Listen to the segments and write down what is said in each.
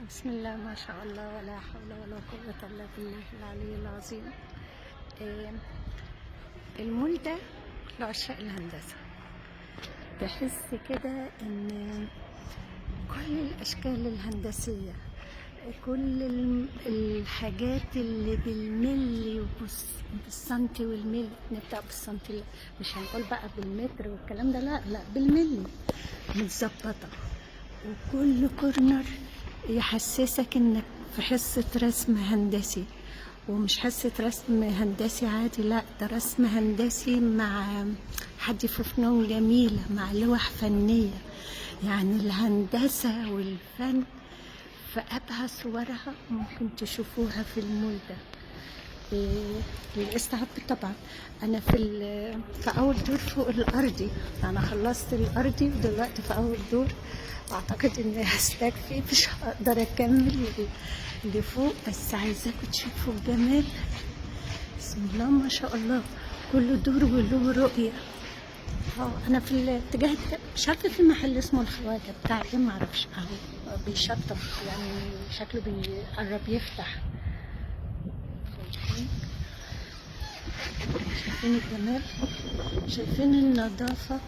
بسم الله ما شاء الله ولا حول ولا قوة إلا بالله العلي العظيم. آه، المول ده لعشاق الهندسة. بحس كده إن كل الأشكال الهندسية، كل الحاجات اللي بالملي بالسنتي والملي، نبدأ بالسنتي، لا مش هنقول بقى بالمتر والكلام ده، لا بالملي متظبطة، وكل كورنر يحسسك انك في حصة رسم هندسي، ومش حصة رسم هندسي عادي، لا ده رسم هندسي مع حد في فنون جميلة، مع لوح فنية. يعني الهندسة والفن في أبهى صورها ممكن تشوفوها في المول ده. الاستعب طبعا. انا في اول دور فوق الارضي، انا خلصت الارضي ودلوقتي في اول دور. اعتقد اني هستكفي، مش هقدر اكمل لفوق، بس عايزاكم تشوفوا الجمال. بسم الله ما شاء الله، كل دور وله رؤية. انا في الاتجاه مش عارفه، في محل اسمه الخواجه بتاع ايه معرفش، اهو بيشطب يعني، شكله بيقرب يفتح. شايفين الجمال، شايفين النظافة،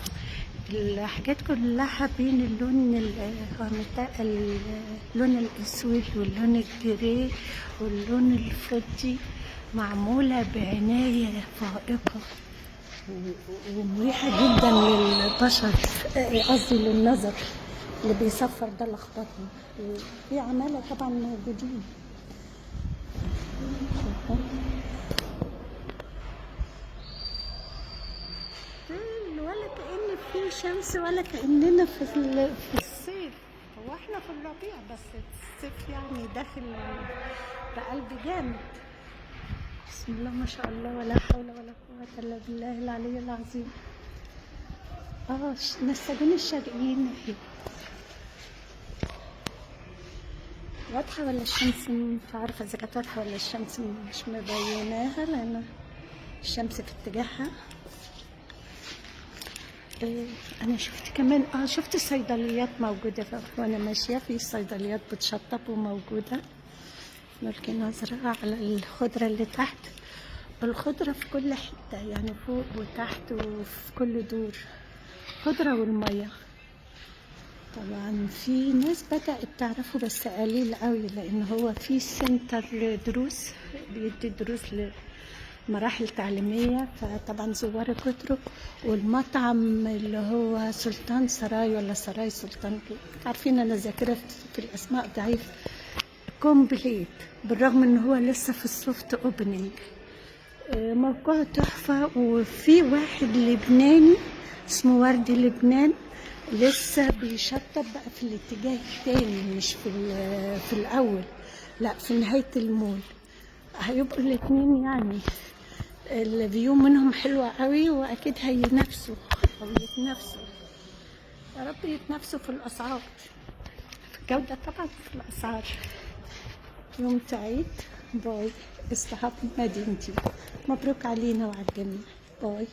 الحاجات كلها بين اللون الاسود واللون الجري واللون الفضي، معمولة بعناية فائقة ومريحة جدا للبشر، قصدي للنظر اللي بيصفر ده لخبطني. في عمالة طبعا موجودين، ولا كأن في شمس ولا كأننا في الصيف. هو احنا في الربيع، بس الصيف يعني داخل بقلب جامد. بسم الله ما شاء الله ولا حول ولا قوة إلا بالله العلي العظيم. نساجون الشرقيين اهي. واضحة ولا الشمس مش عارفة إذا كانت واضحة ولا الشمس مش مبيناها، لأن الشمس في اتجاهها. انا شفت كمان شفت صيدليات موجوده وانا ماشيه، في صيدليات بتشطب وموجوده. نلقي نظره على الخضره اللي تحت، الخضره في كل حته يعني، فوق وتحت وفي كل دور خضره. والميه طبعا في ناس بدأت تعرفه بس قليل قوي، لان هو في سنتر دروس، بيدي دروس مراحل تعليمية، فطبعا زوار كتروا. والمطعم اللي هو سلطان سراي ولا سراي سلطان، عارفين انا ذاكرة في الاسماء ضعيف. كومبليت، بالرغم ان هو لسه في السوفت اوبننج. موقعه تحفة. وفي واحد لبناني اسمه وردي لبنان لسه بيشطب بقى في الاتجاه التاني، مش في الاول، لا في نهاية المول. هيبقوا الاتنين يعني الفيو منهم حلوة قوي، واكيد هينافسوا او يتنافسوا، يا رب يتنافسوا في الاسعار، في الجودة طبعا، في الاسعار. يوم سعيد، باي. استحق مدينتي، مبروك علينا وعلى الجميع، باي.